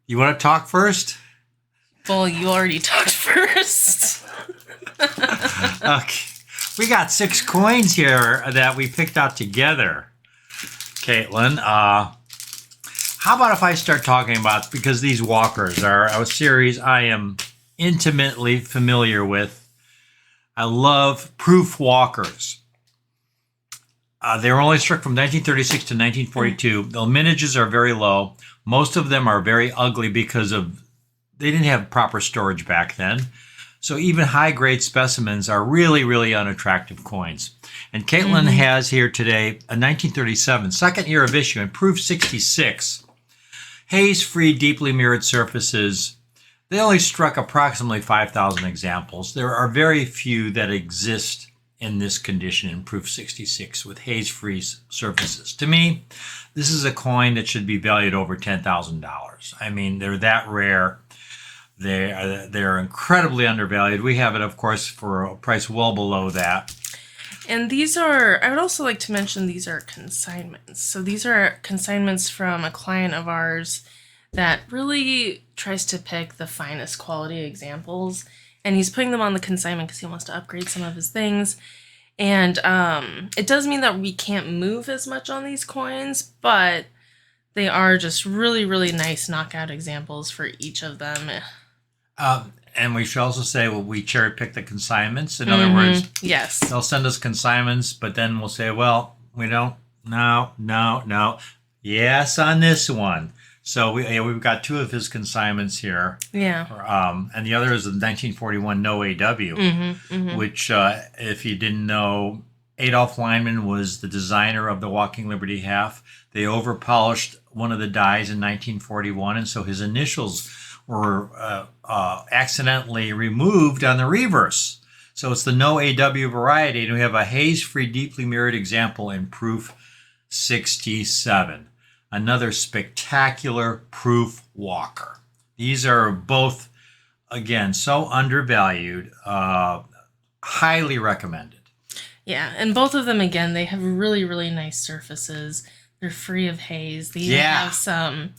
You want to talk first? Well, you already talked first. Okay. We got 6 coins here that we picked out together. Caitlin, how about if I start talking about, because these walkers are a series I am intimately familiar with. I love proof walkers. They were only struck from 1936 to 1942. The mintages are very low. Most of them are very ugly because they didn't have proper storage back then. So even high-grade specimens are really, really unattractive coins. And Caitlin has here today a 1937, second year of issue, and proof 66. Haze-free, deeply mirrored surfaces. They only struck approximately 5,000 examples. There are very few that exist in this condition in proof 66 with haze-free surfaces. To me, this is a coin that should be valued over $10,000. I mean, they're that rare. They're incredibly undervalued. We have it, of course, for a price well below that. And these are, I would also like to mention, these are consignments. So these are consignments from a client of ours that really tries to pick the finest quality examples. And he's putting them on the consignment because he wants to upgrade some of his things. And it does mean that we can't move as much on these coins, but they are just really, really nice knockout examples for each of them. And we should also say, well, we cherry pick the consignments. In other words, yes, they'll send us consignments, but then we'll say, well, we don't, no. Yes, on this one. So we've got 2 of his consignments here. Yeah. And the other is the 1941 No AW, which, if you didn't know, Adolf Lineman was the designer of the Walking Liberty half. They overpolished one of the dies in 1941, and so his initials were accidentally removed on the reverse. So it's the No AW variety, and we have a haze-free, deeply mirrored example in proof 67. Another spectacular proof walker. These are both, again, so undervalued, highly recommended. Yeah, and both of them, again, they have really, really nice surfaces. They're free of haze. They even have some.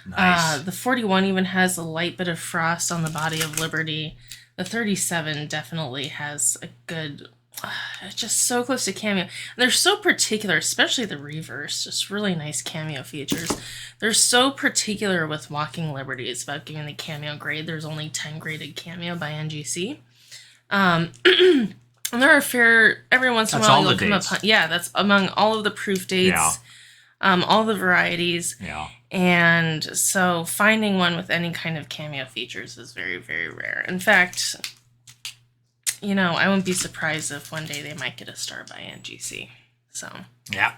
Nice. The 41 even has a light bit of frost on the body of Liberty. The 37 definitely has a good, just so close to cameo. And they're so particular, especially the reverse, just really nice cameo features. They're so particular with Walking Liberty. It's about giving the cameo grade. There's only 10 graded cameo by NGC. And there are every once in a while you'll come upon, that's among all of the proof dates, all the varieties. Yeah. And so finding one with any kind of cameo features is very, very rare. In fact, I wouldn't be surprised if one day they might get a star by NGC. So. Yeah.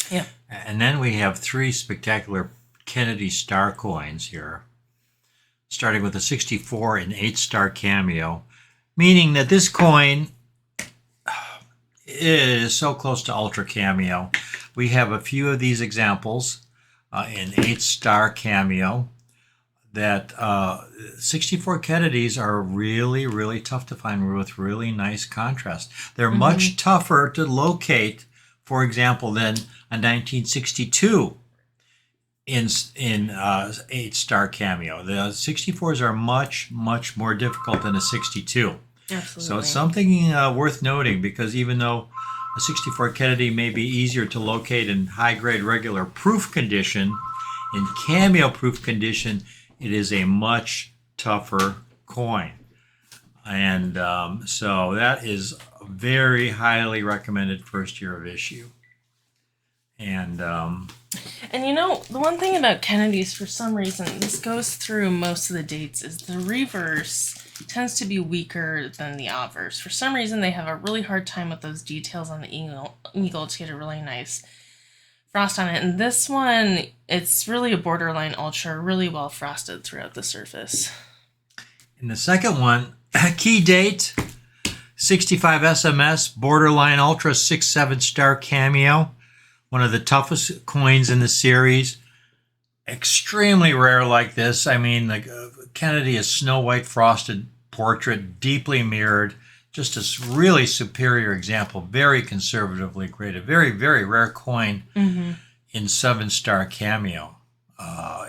Yeah. And then we have 3 spectacular Kennedy star coins here, starting with a 64 and 8-star cameo, meaning that this coin is so close to ultra cameo. We have a few of these examples in 8-star cameo that 64 Kennedys are really, really tough to find with really nice contrast. They're much tougher to locate, for example, than a 1962 in 8-star cameo. The 64s are much, much more difficult than a 62. Absolutely. So it's something worth noting, because even though a 64 Kennedy may be easier to locate in high-grade regular proof condition, in cameo proof condition, it is a much tougher coin. And so that is a very highly recommended first year of issue. And the one thing about Kennedy's, for some reason, this goes through most of the dates, is the reverse tends to be weaker than the obverse. For some reason, they have a really hard time with those details on the eagle to get a really nice frost on it. And this one, it's really a borderline ultra, really well frosted throughout the surface. In the second one, key date, 65 SMS, borderline ultra, 6-7-star cameo. One of the toughest coins in the series. Extremely rare like this. I mean, Kennedy is Snow White frosted portrait, deeply mirrored. Just a really superior example. Very conservatively graded. Very, very rare coin in 7-star cameo.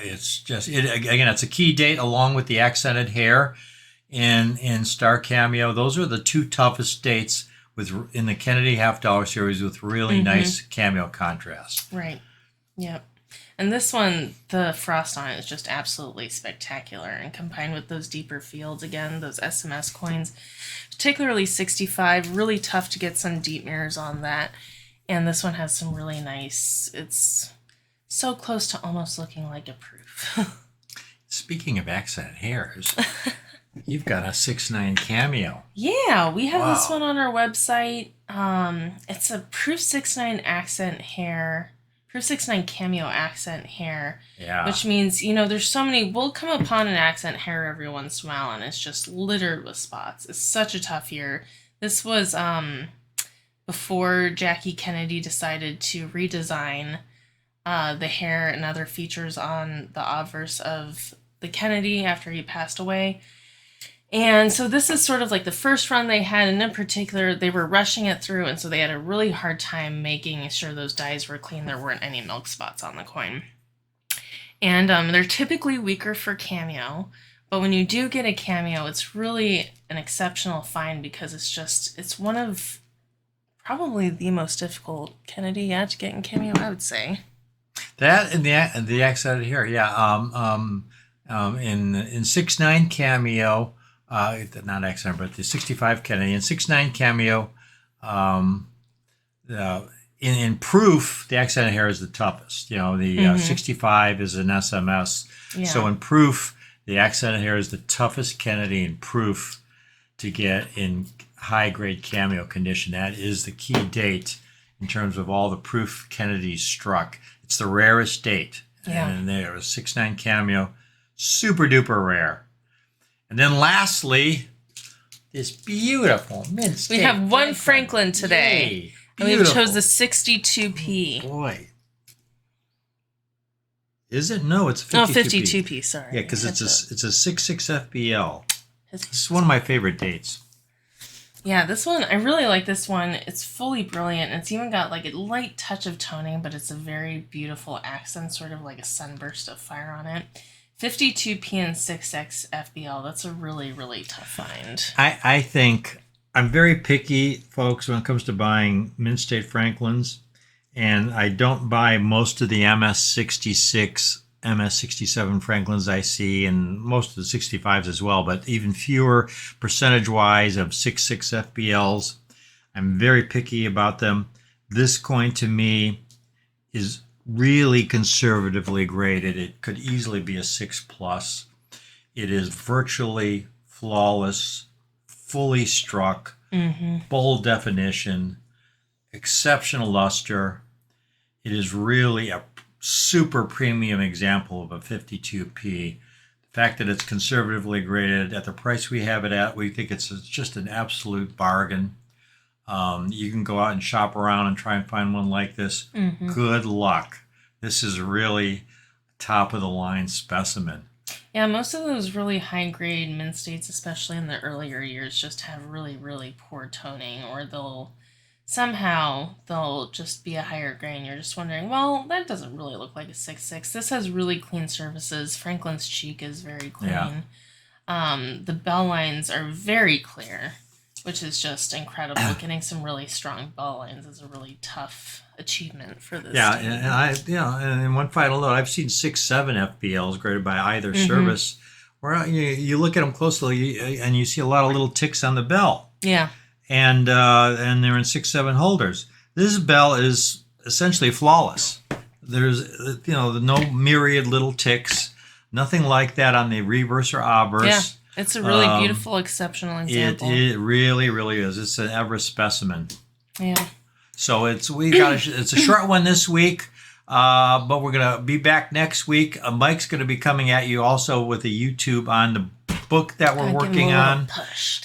It's just again. It's a key date along with the accented hair in Star Cameo. Those are the two toughest dates in the Kennedy half dollar series with really nice cameo contrast. Right. Yep. And this one, the frost on it is just absolutely spectacular. And combined with those deeper fields, again, those SMS coins, particularly 65, really tough to get some deep mirrors on that. And this one has some really nice, it's so close to almost looking like a proof. Speaking of accented hairs, you've got a 6'9" cameo. Yeah, we have this one on our website. It's a proof 6'9" accent hair. Proof 6'9" cameo accent hair. Yeah. Which means, there's so many, we'll come upon an accent hair every once in a while and it's just littered with spots. It's such a tough year. This was before Jackie Kennedy decided to redesign the hair and other features on the obverse of the Kennedy after he passed away. And so this is sort of like the first run they had, and in particular, they were rushing it through, and so they had a really hard time making sure those dyes were clean. There weren't any milk spots on the coin. And they're typically weaker for cameo, but when you do get a cameo, it's really an exceptional find because it's one of probably the most difficult Kennedy to get in cameo, I would say. That and the accented hair, yeah. In 6'9" cameo. Not accent, but the 65 Kennedy and 6'9" cameo. In proof, the accented hair is the toughest. The 65 is an SMS. Yeah. So in proof, the accented hair is the toughest Kennedy in proof to get in high grade cameo condition. That is the key date in terms of all the proof Kennedys struck. It's the rarest date. Yeah. And there was 6'9" cameo, super duper rare. And then lastly, this beautiful mint state. We have one Franklin today. Yay. And we chose the 62p. Oh, boy. Is it? No, it's 52p. Oh, 52p, sorry. Yeah, because it's a 66 FBL. It's It's one of my favorite dates. Yeah, this one, I really like this one. It's fully brilliant. It's even got like a light touch of toning, but it's a very beautiful accent, sort of like a sunburst of fire on it. 52p and 6x FBL. That's a really, really tough find. I think I'm very picky, folks, when it comes to buying Mint State Franklins, and I don't buy most of the MS66, MS67 Franklins I see, and most of the 65s as well, but even fewer percentage-wise of 66 FBLs. I'm very picky about them. This coin, to me, is really conservatively graded. It could easily be a 6+. It is virtually flawless, fully struck, bold definition, exceptional luster. It is really a super premium example of a 52p. The fact that it's conservatively graded at the price we have it at, we think it's just an absolute bargain. You can go out and shop around and try and find one like this. Good luck. This is really top of the line specimen. Yeah, most of those really high grade mint states, especially in the earlier years, just have really, really poor toning, or they'll just be a higher grade and you're just wondering, well, that doesn't really look like a 6.6. This has really clean surfaces. Franklin's cheek is very clean. Yeah. The bell lines are very clear, which is just incredible. Getting some really strong bell lines is a really tough achievement for this. Yeah, state. and one final note, I've seen 6-7 FBLs graded by either service, where you look at them closely and you see a lot of little ticks on the bell. Yeah. And they're in 6-7 holders. This bell is essentially flawless. There's no myriad little ticks, nothing like that on the reverse or obverse. Yeah. It's a really beautiful, exceptional example. It really, really is. It's an Everest specimen. Yeah. So it's a short one this week, but we're gonna be back next week. Mike's gonna be coming at you also with a YouTube on the book that we're working on,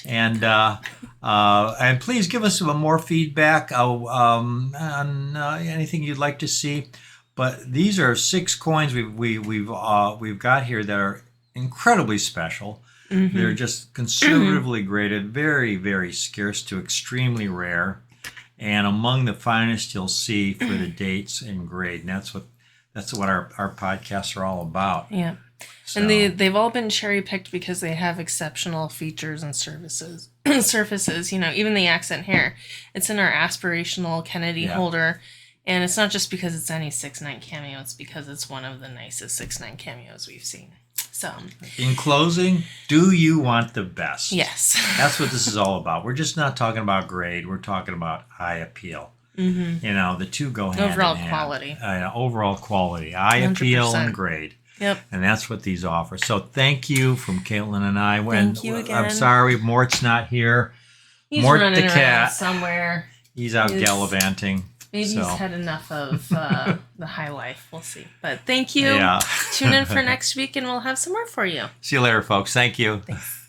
and please give us some more feedback on anything you'd like to see. But these are 6 coins we've got here that are incredibly special. They're just conservatively graded, very, very scarce to extremely rare, and among the finest you'll see for the dates and grade. And That's what our podcasts are all about. Yeah. So, And they've all been cherry picked because they have exceptional features and services. Surfaces, even the accent hair. It's in our aspirational Kennedy holder. And it's not just because it's any 6'9" cameo, it's because it's one of the nicest 6'9" cameos we've seen. So, in closing, do you want the best? Yes. That's what this is all about. We're just not talking about grade. We're talking about eye appeal. Mm-hmm. The two go hand overall in hand. Quality. Overall quality. Eye appeal 100%. and grade. Yep. And that's what these offer. So thank you from Caitlin and I. Thank you again. I'm sorry Mort's not here. He's Mort running the around cat. somewhere. He's out gallivanting. Maybe so. he's had enough of the high life. We'll see. But thank you. Yeah. Tune in for next week and we'll have some more for you. See you later, folks. Thank you. Thanks.